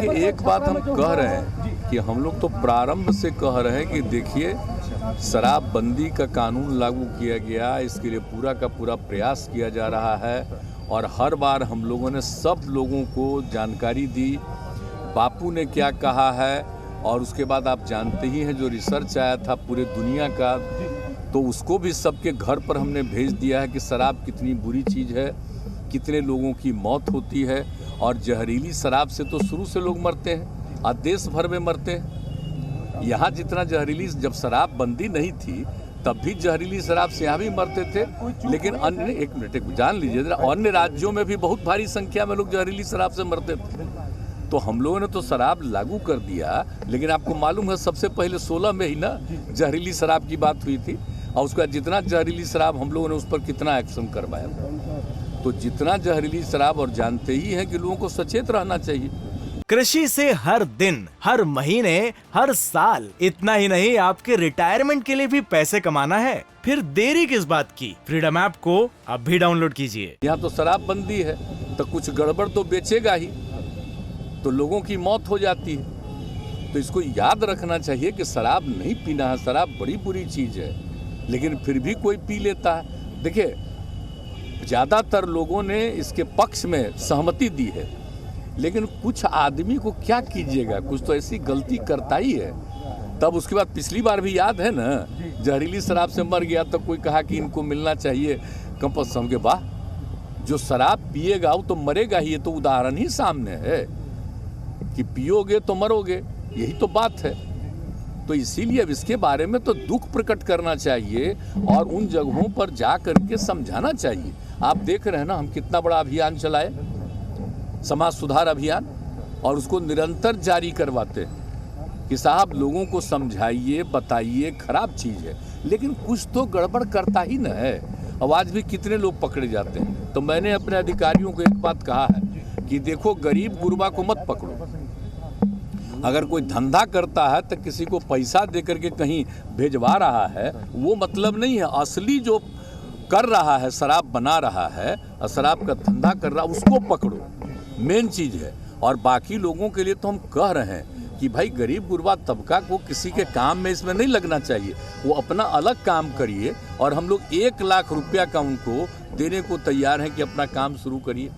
देखिए, एक बात हम कह रहे हैं कि हम लोग तो प्रारंभ से कह रहे हैं कि देखिए, शराबबंदी का कानून लागू किया गया, इसके लिए पूरा का पूरा प्रयास किया जा रहा है और हर बार हम लोगों ने सब लोगों को जानकारी दी, बापू ने क्या कहा है। और उसके बाद आप जानते ही हैं जो रिसर्च आया था पूरे दुनिया का, तो उसको भी सबके घर पर हमने भेज दिया है कि शराब कितनी बुरी चीज़ है, कितने लोगों की मौत होती है। और जहरीली शराब से तो शुरू से लोग मरते हैं और देश भर में मरते हैं। यहाँ जितना जहरीली, जब शराब बंदी नहीं थी तब भी जहरीली शराब से यहाँ भी मरते थे, लेकिन अन्य, एक मिनट जान लीजिए जरा, अन्य राज्यों में भी बहुत भारी संख्या में लोग जहरीली शराब से मरते थे। तो हम लोगों ने तो शराब लागू कर दिया, लेकिन आपको मालूम है सबसे पहले 16 में ही ना जहरीली शराब की बात हुई थी, और उसके बाद जितना जहरीली शराब हम लोगों ने उस पर कितना एक्शन करवाया। तो जितना जहरीली शराब, और जानते ही हैं कि लोगों को सचेत रहना चाहिए। कृषि से हर दिन, हर महीने, हर साल, इतना ही नहीं आपके रिटायरमेंट के लिए भी पैसे कमाना है, फिर देरी किस बात की। फ्रीडम ऐप को अब भी डाउनलोड कीजिए। यहाँ तो शराब बंदी है तो कुछ गड़बड़ तो बेचेगा ही, तो लोगों की मौत हो जाती है। तो इसको याद रखना चाहिए कि शराब नहीं पीना है, शराब बड़ी बुरी चीज़ है, लेकिन फिर भी कोई पी लेता है। देखिए, ज़्यादातर लोगों ने इसके पक्ष में सहमति दी है, लेकिन कुछ आदमी को क्या कीजिएगा, कुछ तो ऐसी गलती करता ही है। तब उसके बाद पिछली बार भी याद है ना, जहरीली शराब से मर गया तो कोई कहा कि इनको मिलना चाहिए कंपल्सरी के। वाह, जो शराब पिएगा वो तो मरेगा ही, ये तो उदाहरण ही सामने है कि पियोगे तो मरोगे, यही तो बात है। तो इसीलिए अब इसके बारे में तो दुख प्रकट करना चाहिए और उन जगहों पर जा करके समझाना चाहिए। आप देख रहे हैं ना, हम कितना बड़ा अभियान चलाए, समाज सुधार अभियान, और उसको निरंतर जारी करवाते हैं कि साहब लोगों को समझाइए, बताइए, खराब चीज़ है, लेकिन कुछ तो गड़बड़ करता ही न है। अब आज भी कितने लोग पकड़े जाते हैं। तो मैंने अपने अधिकारियों को एक बात कहा है कि देखो, गरीब गुरबा को मत पकड़ो। अगर कोई धंधा करता है तो किसी को पैसा दे करके कहीं भेजवा रहा है, वो मतलब नहीं है। असली जो कर रहा है, शराब बना रहा है और शराब का धंधा कर रहा है, उसको पकड़ो, मेन चीज़ है। और बाकी लोगों के लिए तो हम कह रहे हैं कि भाई गरीब गुरबा तबका को किसी के काम में इसमें नहीं लगना चाहिए, वो अपना अलग काम करिए। और हम लोग 1 लाख रुपया का उनको देने को तैयार हैं कि अपना काम शुरू करिए।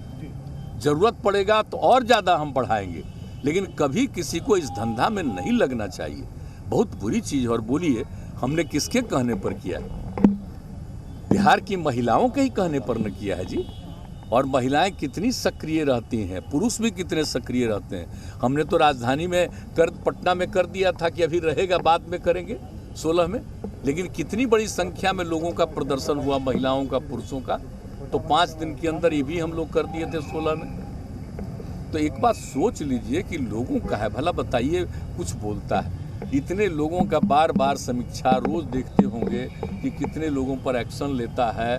ज़रूरत पड़ेगा तो और ज़्यादा हम बढ़ाएंगे, लेकिन कभी किसी को इस धंधा में नहीं लगना चाहिए। बहुत बुरी चीज़। और बोलिए, हमने किसके कहने पर किया? बिहार की महिलाओं के ही कहने पर न किया है जी। और महिलाएं कितनी सक्रिय रहती हैं, पुरुष भी कितने सक्रिय रहते हैं। हमने तो राजधानी में पटना में कर दिया था कि अभी रहेगा, बाद में करेंगे 16 में, लेकिन कितनी बड़ी संख्या में लोगों का प्रदर्शन हुआ, महिलाओं का, पुरुषों का। तो 5 दिन के अंदर ये भी हम लोग कर दिए थे 16 में। तो एक बात सोच लीजिए कि लोगों का है भला, बताइए, कुछ बोलता है। इतने लोगों का बार बार समीक्षा रोज देखते होंगे कि कितने लोगों पर एक्शन लेता है,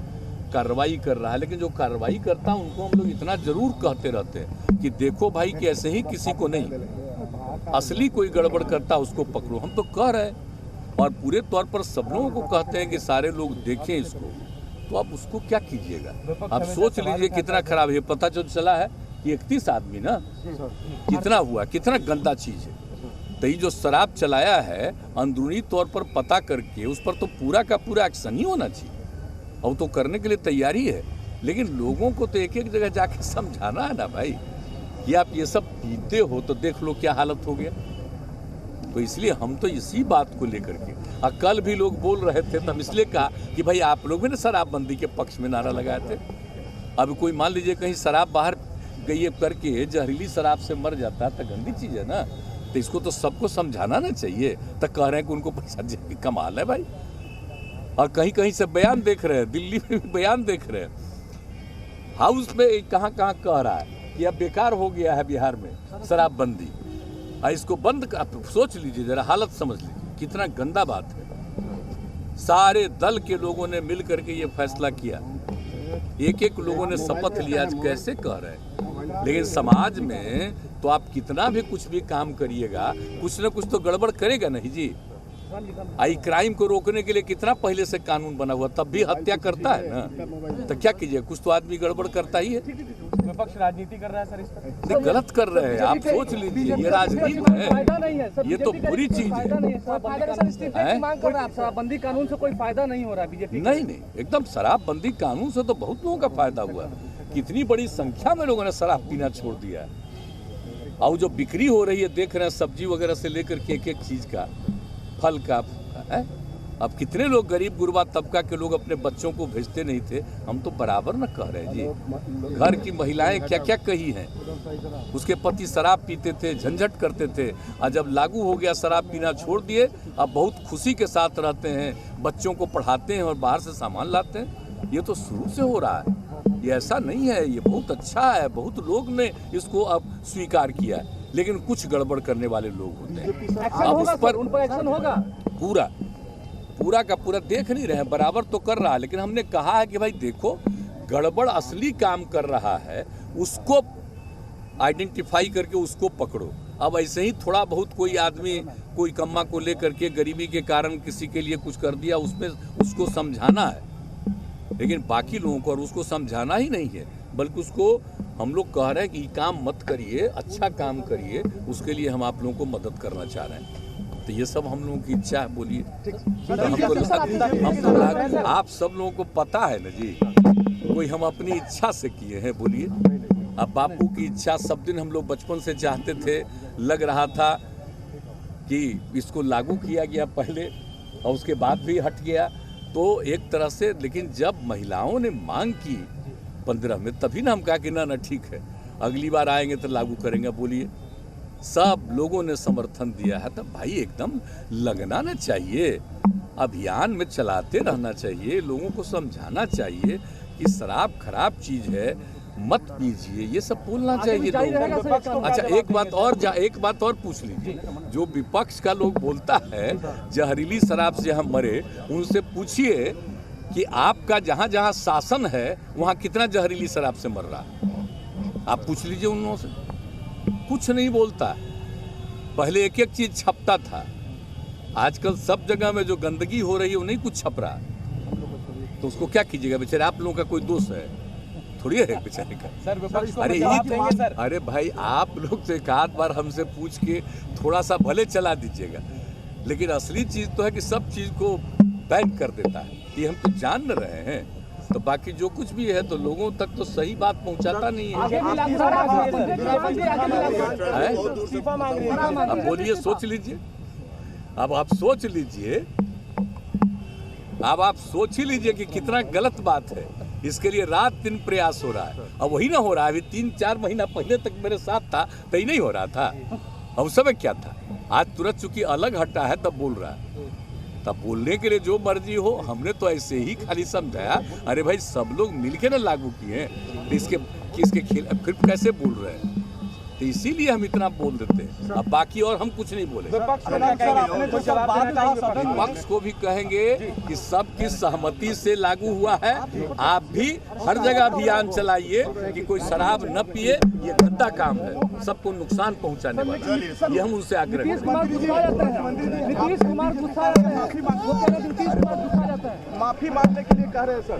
कार्रवाई कर रहा है, लेकिन जो कार्रवाई करता है उनको हम लोग इतना जरूर कहते रहते हैं कि देखो भाई कि ऐसे ही किसी को नहीं, असली कोई गड़बड़ करता उसको पकड़ो। हम तो कह रहे हैं और पूरे तौर पर सब लोगों को कहते हैं कि सारे लोग देखें इसको। तो आप उसको क्या कीजिएगा? आप सोच लीजिए कितना खराब है। पता जो चला है कि 31 आदमी ना, कितना हुआ, कितना गंदा चीज़ है। तो ये जो शराब चलाया है, अंदरूनी तौर पर पता करके उस पर तो पूरा का पूरा एक्शन ही होना चाहिए, और तो करने के लिए तैयारी है। लेकिन लोगों को तो एक एक जगह जाके समझाना है ना भाई कि आप ये सब पीते हो तो देख लो क्या हालत हो गया। तो इसलिए हम तो इसी बात को लेकर के, और कल भी लोग बोल रहे थे तो हम इसलिए कहा कि भाई आप लोग भी ना शराबबंदी के पक्ष में नारा लगाए थे। अब कोई मान लीजिए कहीं शराब बाहर गई करके जहरीली शराब से मर जाता है तो गंदी चीज़ है ना। तो इसको तो सबको समझाना ना चाहिए। तो कह रहे हैं कि उनको पैसा दे, कमाल है भाई। और कहीं कहीं से बयान देख रहे हैं, दिल्ली में भी बयान देख रहे हैं, हाउस में कहाँ कहाँ कह रहा है कि अब बेकार हो गया है बिहार में शराबबंदी, और इसको बंद कर। सोच लीजिए जरा, हालत समझ लीजिए, कितना गंदा बात है। सारे दल के लोगों ने मिल करके ये फैसला किया, एक एक लोगों ने शपथ लिया। आज कैसे कह रहे हैं? लेकिन समाज में तो आप कितना भी कुछ भी काम करिएगा, कुछ ना कुछ तो गड़बड़ करेगा नहीं जी। आई क्राइम को रोकने के लिए कितना पहले से कानून बना हुआ, तब भी हत्या करता है ना, तो क्या कीजिए, कुछ तो आदमी गड़बड़ करता ही है। विपक्ष राजनीति कर रहा है सर इस पर। नहीं, गलत कर रहे हैं, आप सोच लीजिए, ये राजनीति है, ये तो बुरी चीज है। शराबबंदी कानून से कोई फायदा नहीं हो रहा बीजेपी। नहीं, एकदम शराबबंदी कानून से तो बहुत लोगों का फायदा हुआ, कितनी बड़ी संख्या में लोगों ने शराब पीना छोड़ दिया है। और जो बिक्री हो रही है देख रहे हैं, सब्जी वगैरह से लेकर के एक चीज का, फल का है। अब कितने लोग गरीब गुरबा तबका के लोग अपने बच्चों को भेजते नहीं थे, हम तो बराबर न कह रहे हैं जी। घर की महिलाएं क्या क्या कही हैं, उसके पति शराब पीते थे, झंझट करते थे, और जब लागू हो गया शराब पीना छोड़ दिए, अब बहुत खुशी के साथ रहते हैं, बच्चों को पढ़ाते हैं और बाहर से सामान लाते हैं। ये तो शुरू से हो रहा है, ये ऐसा नहीं है, ये बहुत अच्छा है, बहुत लोग ने इसको अब स्वीकार किया है, लेकिन कुछ गड़बड़ करने वाले लोग होते हैं। अब उस पर उन पर एक्शन होगा, पूरा का पूरा देख नहीं रहे हैं, बराबर तो कर रहा है, लेकिन हमने कहा है कि भाई देखो, गड़बड़ असली काम कर रहा है उसको आइडेंटिफाई करके उसको पकड़ो। अब ऐसे ही थोड़ा बहुत कोई आदमी कोई कम्मा को लेकर के गरीबी के कारण किसी के लिए कुछ कर दिया, उसमें उसको समझाना है, लेकिन बाकी लोगों को और उसको समझाना ही नहीं है, बल्कि उसको हम लोग कह रहे हैं कि काम मत करिए, अच्छा काम करिए, उसके लिए हम आप लोगों को मदद करना चाह रहे हैं। तो ये सब हम लोगों की इच्छा है, बोलिए। तो हमको आप सब लोगों को पता है ना जी, कोई हम अपनी इच्छा से किए हैं, बोलिए। अब बापू की इच्छा सब दिन हम लोग बचपन से चाहते थे, लग रहा था कि इसको लागू किया गया पहले और उसके बाद भी हट गया, तो एक तरह से, लेकिन जब महिलाओं ने मांग की 15 में, तभी ना हम कहा कि ना ठीक है, अगली बार आएंगे तो लागू करेंगे। बोलिए, सब लोगों ने समर्थन दिया है, तब भाई एकदम लगना ना चाहिए, अभियान में चलाते रहना चाहिए, लोगों को समझाना चाहिए कि शराब खराब चीज है, मत पीजिए, ये सब बोलना चाहिए लोगों को। अच्छा, एक बात और पूछ लीजिए, जो विपक्ष का लोग बोलता है जहरीली शराब से हम मरे, उनसे पूछिए कि आपका जहाँ जहाँ शासन है वहाँ कितना जहरीली शराब से मर रहा है, आप पूछ लीजिए उन लोगों से। कुछ नहीं बोलता। पहले एक एक चीज छपता था, आजकल सब जगह में जो गंदगी हो रही है वो नहीं कुछ छप रहा, तो उसको क्या कीजिएगा बेचारे, आप लोगों का कोई दोष है थोड़ी है बेचारे का। सर विपक्ष अरे भाई, आप लोग से एक आध बार हमसे पूछ के थोड़ा सा भले चला दीजिएगा, लेकिन असली चीज तो है कि सब चीज को बैन कर देता है, ये हम तो जान न रहे हैं। तो बाकी जो कुछ भी है तो लोगों तक तो सही बात पहुंचाता नहीं है। अब बोलिए, सोच लीजिए, अब आप सोच लीजिए कि कितना गलत बात है। इसके लिए रात दिन प्रयास हो रहा है, अब वही ना हो रहा है। अभी 3-4 महीना पहले तक मेरे साथ था तो ही नहीं हो रहा था, अब उस समय क्या था, आज तुरंत चूंकि अलग हटा है तब बोल रहा है। तब बोलने के लिए जो मर्जी हो, हमने तो ऐसे ही खाली समझाया, अरे भाई सब लोग मिलके ना लागू किए, इसके खेल फिर कैसे बोल रहे हैं, तो इसीलिए हम इतना बोल देते हैं। अब बाकी और हम कुछ नहीं बोले। विपक्ष को भी कहेंगे कि सबकी सहमति से लागू हुआ है, आप भी हर जगह अभियान चलाइए कि कोई शराब न पिए, ये गंदा काम है, सबको नुकसान पहुंचाने वाला, ये हम उनसे आग्रह करेंगे। माफी मांगने के लिए कह रहे हैं सर।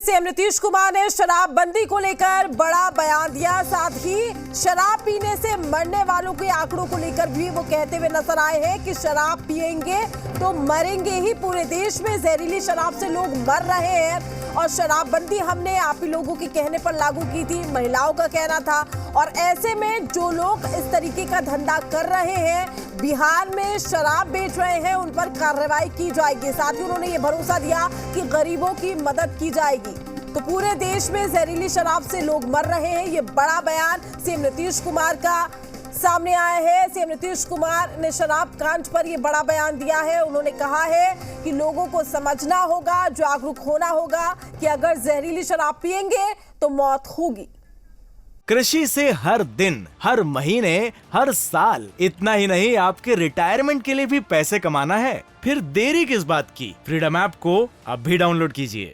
सीएम नीतीश कुमार ने शराबबंदी को लेकर बड़ा बयान दिया, साथ ही शराब पीने से मरने वालों के आंकड़ों को लेकर भी वो कहते हुए नजर आए हैं कि शराब पिएंगे तो मरेंगे ही। पूरे देश में जहरीली शराब से लोग मर रहे हैं और शराबबंदी हमने आप ही लोगों के कहने पर लागू की थी, महिलाओं का कहना था। और ऐसे में जो लोग इस तरीके का धंधा कर रहे हैं, बिहार में शराब बेच रहे हैं, उन पर कार्रवाई की जाएगी। साथ ही उन्होंने ये भरोसा दिया कि गरीबों की मदद की जाएगी। तो पूरे देश में जहरीली शराब से लोग मर रहे हैं, ये बड़ा बयान सीएम नीतीश कुमार का सामने आया है। सीएम नीतीश कुमार ने शराब कांड पर ये बड़ा बयान दिया है। उन्होंने कहा है कि लोगों को समझना होगा, जागरूक होना होगा कि अगर जहरीली शराब पिएंगे तो मौत होगी। कृषि से हर दिन, हर महीने, हर साल, इतना ही नहीं आपके रिटायरमेंट के लिए भी पैसे कमाना है, फिर देरी किस बात की। फ्रीडम ऐप को अब भी डाउनलोड कीजिए।